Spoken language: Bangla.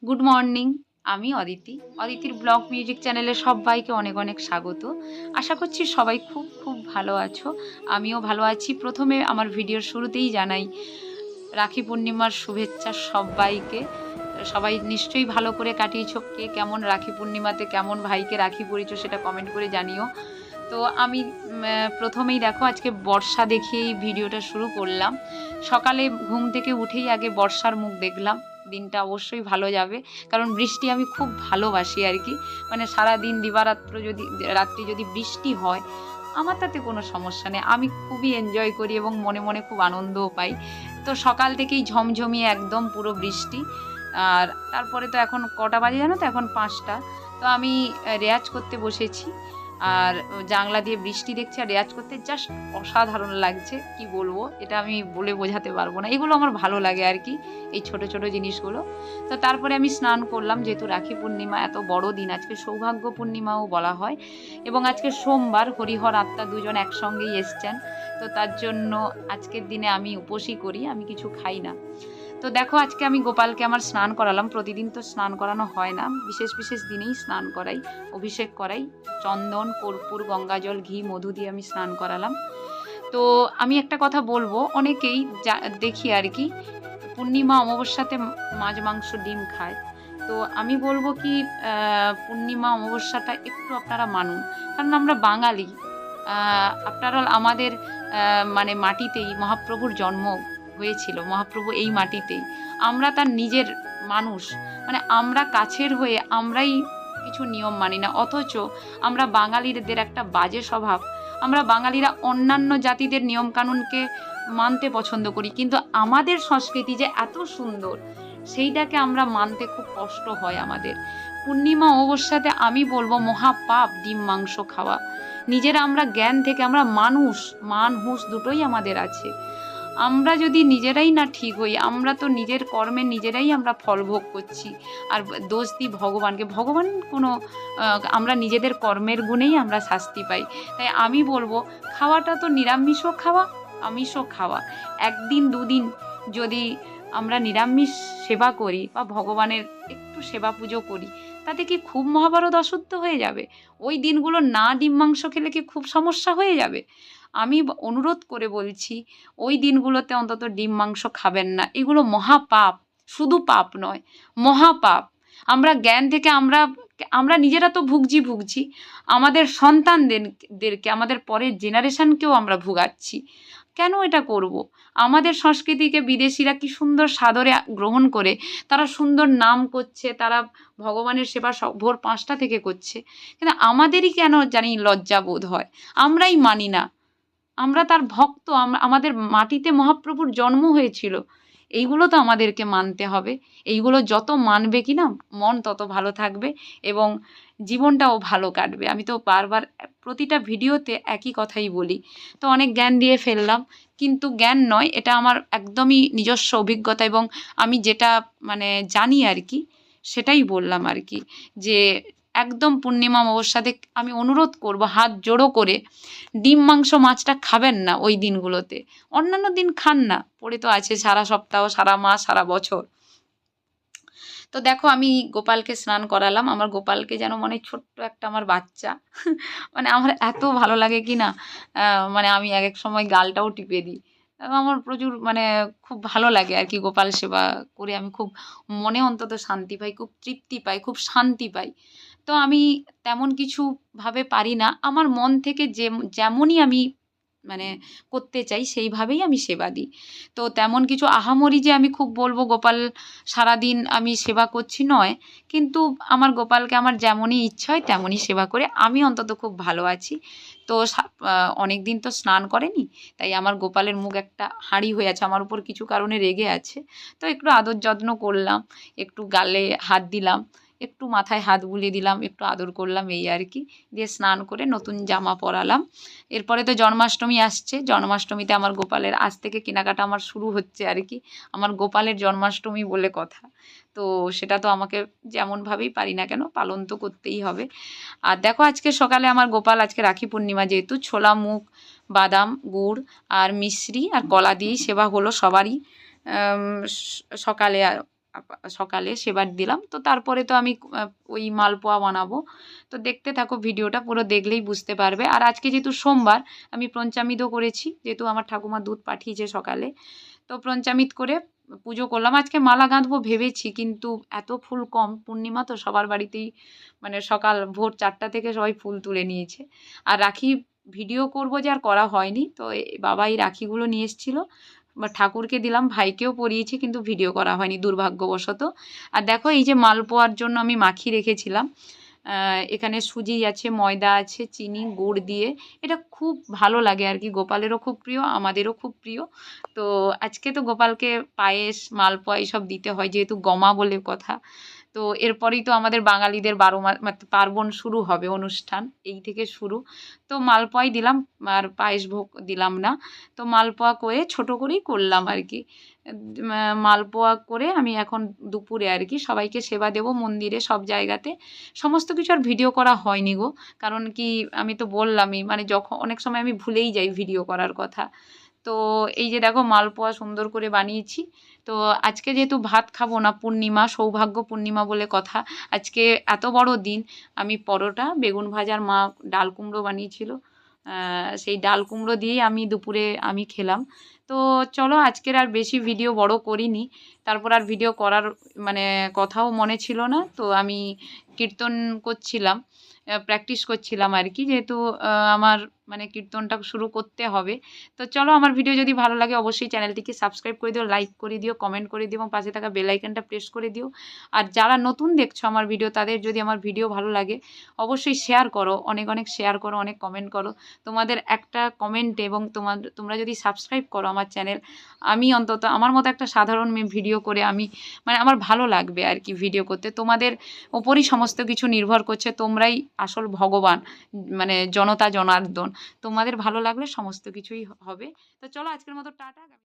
Good morning. আমি অদিতি। অদিতির ব্লগ মিউজিক চ্যানেলে সবাইকে অনেক অনেক স্বাগত। আশা করছি সবাই খুব খুব ভালো আছো। আমিও ভালো আছি। প্রথমে আমার ভিডিওর শুরুতেই জানাই রাখি পূর্ণিমার শুভেচ্ছা সবাইকে। সবাই নিশ্চয়ই ভালো করে কাটিয়েছো। কে কেমন রাখি পূর্ণিমাতে কেমন ভাইকে রাখি পরিয়েছো সেটা কমেন্ট করে জানিও। তো আমি প্রথমেই দেখো আজকে বর্ষা দেখেই ভিডিওটা শুরু করলাম। সকালে ঘুম থেকে উঠেই আগে বর্ষার মুখ দেখলাম। দিনটা অবশ্যই ভালো যাবে, কারণ বৃষ্টি আমি খুব ভালোবাসি আর কি। মানে সারাদিন দিবারাত্র যদি রাত্রি যদি বৃষ্টি হয় আমার তাতে কোনো সমস্যা নেই, আমি খুবই এনজয় করি এবং মনে মনে খুব আনন্দও পাই। তো সকাল থেকেই ঝমঝমিয়ে একদম পুরো বৃষ্টি। আর তারপরে তো এখন কটা বাজে জানো তো, এখন 5টা। তো আমি রেয়াজ করতে বসেছি, আর জানলা দিয়ে বৃষ্টি দেখছি আর রেয়াজ করতে জাস্ট অসাধারণ লাগছে। কি বলবো, এটা আমি বলে বোঝাতে পারবো না। এগুলো আমার ভালো লাগে আর কি, এই ছোট ছোট জিনিসগুলো। তো তারপরে আমি স্নান করলাম, যেহেতু রাখি পূর্ণিমা এত বড় দিন, আজকে সৌভাগ্য পূর্ণিমাও বলা হয়। এবং আজকে সোমবার, হরিহর আত্মা দুজন একসঙ্গেই এসছেন। তো তার জন্য আজকের দিনে আমি উপোসই করি, আমি কিছু খাই না। তো দেখো আজকে আমি গোপালকে আমার স্নান করালাম। প্রতিদিন তো স্নান করানো হয় না, বিশেষ বিশেষ দিনেই স্নান করাই, অভিষেক করাই। চন্দন, কর্পূর, গঙ্গাজল, ঘি, মধু দিয়ে আমি স্নান করালাম। তো আমি একটা কথা বলবো, অনেকেই দেখি আর কি পূর্ণিমা অমাবস্যাতে মাছ, মাংস, ডিম খায়। তো আমি বলবো কি, পূর্ণিমা অমাবস্যাটা একটু আপনারা মানুন, কারণ আমরা বাঙালি। আপনারা আমাদের মানে মাটিতেই মহাপ্রভুর জন্ম হয়েছিল, মহাপ্রভু এই মাটিতেই। আমরা তার নিজের মানুষ, মানে আমরা কাছের হয়ে আমরাই কিছু নিয়ম মানি না। অথচ আমরা বাঙালিদের একটা বাজে স্বভাব, আমরা বাঙালিরা অন্যান্য জাতিদের নিয়মকানুনকে মানতে পছন্দ করি, কিন্তু আমাদের সংস্কৃতি যে এত সুন্দর সেইটাকে আমরা মানতে খুব কষ্ট হয় আমাদের। পূর্ণিমা অমাবস্যাতে আমি বলবো মহাপাপ ডিম মাংস খাওয়া। নিজেরা আমরা জ্ঞান থেকে, আমরা মানুষ, মান হুঁশ দুটোই আমাদের আছে। আমরা যদি নিজেরাই না ঠিক হই, আমরা তো নিজের কর্মে নিজেরাই আমরা ফল ভোগ করছি। আর দোষ দিই ভগবানকে, ভগবান কোনো আমরা নিজেদের কর্মের গুণেই আমরা শাস্তি পাই। তাই আমি বলবো খাওয়াটা তো নিরামিষও খাওয়া, আমিষও খাওয়া। একদিন দুদিন যদি আমরা নিরামিষ সেবা করি বা ভগবানের একটু সেবা পুজো করি, তাতে কি খুব মহাভারত অশুদ্ধ হয়ে যাবে? ওই দিনগুলো না ডিম মাংস খেলে কি খুব সমস্যা হয়ে যাবে? আমি অনুরোধ করে বলছি, ওই দিনগুলোতে অন্তত ডিম মাংস খাবেন না। এগুলো মহাপাপ, শুধু পাপ নয়, মহাপাপ। আমরা জ্ঞান থেকে আমরা আমরা নিজেরা তো ভুগছি, আমাদের সন্তানদেরকে, আমাদের পরের জেনারেশনকেও আমরা ভুগাচ্ছি। কেন এটা করব? আমাদের সংস্কৃতিকে বিদেশিরা কি সুন্দর সাদরে গ্রহণ করে, তারা সুন্দর নাম করছে, তারা ভগবানের সেবা ভোর 5টা থেকে করছে। কিন্তু আমাদেরই কেন জানি লজ্জা বোধ হয়, আমরাই মানি না। আমরা তার ভক্ত, আমাদের মাটিতে মহাপ্রভুর জন্ম হয়েছিল। এইগুলো তো আমাদেরকে মানতে হবে। এইগুলো যত মানবে কি না, মন তত ভালো থাকবে এবং জীবনটাও ভালো কাটবে। আমি তো বারবার প্রতিটা ভিডিওতে একই কথাই বলি। তো অনেক জ্ঞান দিয়ে ফেললাম, কিন্তু জ্ঞান নয়, এটা আমার একদমই নিজস্ব অভিজ্ঞতা এবং আমি যেটা মানে জানি আর কি, সেটাই বললাম আর কি। যে একদম পূর্ণিমা অমাবস্যাতে আমি অনুরোধ করব হাত জোড়ো করে, ডিম মাংস মাছটা খাবেন না ওই দিনগুলোতে। অন্যান্য দিন খান না, পড়ে তো আছে সারা সপ্তাহ, সারা মাস, সারা বছর। তো দেখো আমি গোপালকে স্নান করালাম। আমার গোপালকে যেন মনে ছোট্ট একটা আমার বাচ্চা। মানে আমার এত ভালো লাগে কি না, মানে আমি এক এক সময় গালটাও টিপে দিই। আমার প্রচুর মানে খুব ভালো লাগে আর কি গোপাল সেবা করে। আমি খুব মনে অন্তত শান্তি পাই, খুব তৃপ্তি পাই, খুব শান্তি পাই। তো আমি তেমন কিছু ভাবে পারি না, আমার মন থেকে যেমনই আমি মানে করতে চাই সেইভাবেই আমি সেবা দিই। তো তেমন কিছু আহামরি যে আমি খুব বলবো গোপাল সারাদিন আমি সেবা করছি নয়, কিন্তু আমার গোপালকে আমার যেমনই ইচ্ছা হয় তেমনই সেবা করে আমি অন্তত খুব ভালো আছি। তো অনেক দিন তো স্নান করেনি, তাই আমার গোপালের মুখ একটা হাঁড়ি হয়ে আছে, আমার উপর কিছু কারণে রেগে আছে। তো একটু আদর যত্ন করলাম, একটু গালে হাত দিলাম, একটু মাথায় হাত বুলিয়ে দিলাম, একটু আদর করলাম, এই আর কি। দিয়ে স্নান করে নতুন জামা পরালাম। এরপরে তো জন্মাষ্টমী আসছে, জন্মাষ্টমীতে আমার গোপালের আজ থেকে কেনাকাটা আমার শুরু হচ্ছে আর কি। আমার গোপালের জন্মাষ্টমী বলে কথা, তো সেটা তো আমাকে যেমনভাবেই পারি না কেন পালন তো করতেই হবে। আর দেখো আজকে সকালে আমার গোপাল, আজকে রাখি পূর্ণিমা যেহেতু, ছোলা, মুগ, বাদাম, গুড় আর মিশ্রি আর কলা দিয়েই সেবা হলো সবারই সকালে। সকালে সেবার দিলাম। তো তারপরে তো আমি ওই মালপোয়া বানাবো। তো দেখতে থাকো ভিডিওটা, পুরো দেখলেই বুঝতে পারবে। আর আজকে যেহেতু সোমবার, আমি পঞ্চামৃতও করেছি, যেহেতু আমার ঠাকুমা দুধ পাঠিয়েছে সকালে। তো পঞ্চামৃত করে পুজো করলাম। আজকে মালা গাঁথবো ভেবেছি, কিন্তু এত ফুল কম, পূর্ণিমা তো সবার বাড়িতেই মানে সকাল ভোর 4টা থেকে সবাই ফুল তুলে নিয়েছে। আর রাখি ভিডিও করব যে আর করা হয়নি। তো বাবা এই রাখিগুলো নিয়ে এসেছিল, বা ঠাকুরকে দিলাম, ভাইকেও পরিয়েছি, কিন্তু ভিডিও করা হয়নি দুর্ভাগ্যবশত। আর দেখো এই যে মালপোয়ার জন্য আমি মাখিয়ে রেখেছিলাম, এখানে সুজি আছে, ময়দা আছে, চিনি, গুড় দিয়ে। এটা খুব ভালো লাগে আর কি, গোপালেরও খুব প্রিয়, আমাদেরও খুব প্রিয়। তো আজকে তো গোপালকে পায়েস, মালপোয়া এইসব দিতে হয়, যেহেতু গমা বলে কথা। তো এরপরেই তো আমাদের বাঙালিদের 12 মাস পার্বণ শুরু হবে, অনুষ্ঠান এই থেকে শুরু। তো মালপোয়াই দিলাম, আর পায়েস ভোগ দিলাম না। তো মালপোয়া করে ছোট করেই করলাম আর কি। মালপোয়া করে আমি এখন দুপুরে আর কি সবাইকে সেবা দেবো মন্দিরে, সব জায়গাতে। সমস্ত কিছু আর ভিডিও করা হয়নি গো, কারণ কি আমি তো বললামই, মানে যখন অনেক সময় আমি ভুলেই যাই ভিডিও করার কথা। তো এই যে দেখো মালপোয়া সুন্দর করে বানিয়েছি। তো আজকে যেহেতু ভাত খাবো না, পূর্ণিমা, সৌভাগ্য পূর্ণিমা বলে কথা, আজকে এত বড় দিন, আমি পরোটা, বেগুন ভাজার মা ডাল কুমড়ো বানিয়েছিল, সেই ডাল কুমড়ো দিয়েই আমি দুপুরে আমি খেলাম। তো চলো আজকের আর বেশি ভিডিও বড় করিনি, তারপর আর ভিডিও করার মানে কথাও মনে ছিল না। তো আমি কীর্তন করছিলাম, প্র্যাকটিস করছিলাম আর কি, যেহেতু আমার মানে কীর্তনটা শুরু করতে হবে। তো চলো, আমার ভিডিও যদি ভালো লাগে অবশ্যই চ্যানেলটিকে সাবস্ক্রাইব করে দিও, লাইক করে দিও, কমেন্ট করে দিও, এবং পাশে থাকা বেল আইকনটা প্রেস করে দিও। আর যারা নতুন দেখছো আমার ভিডিও, তাদের যদি আমার ভিডিও ভালো লাগে অবশ্যই শেয়ার করো, অনেক অনেক শেয়ার করো, অনেক কমেন্ট করো। তোমাদের একটা কমেন্টে এবং তোমরা যদি সাবস্ক্রাইব করো আমার চ্যানেল, আমি অন্তত আমার মতো একটা সাধারণ মেয়ে ভিডিও করে আমি মানে আমার ভালো লাগবে আর কি ভিডিও করতে। তোমাদের ওপরই সমস্ত কিছু নির্ভর করছে, তোমরাই আসল ভগবান, মানে জনতা জনার্দন। তোমাদের ভালো লাগলে সমস্ত কিছুই হবে। তো চলো আজকের মতো টাটা।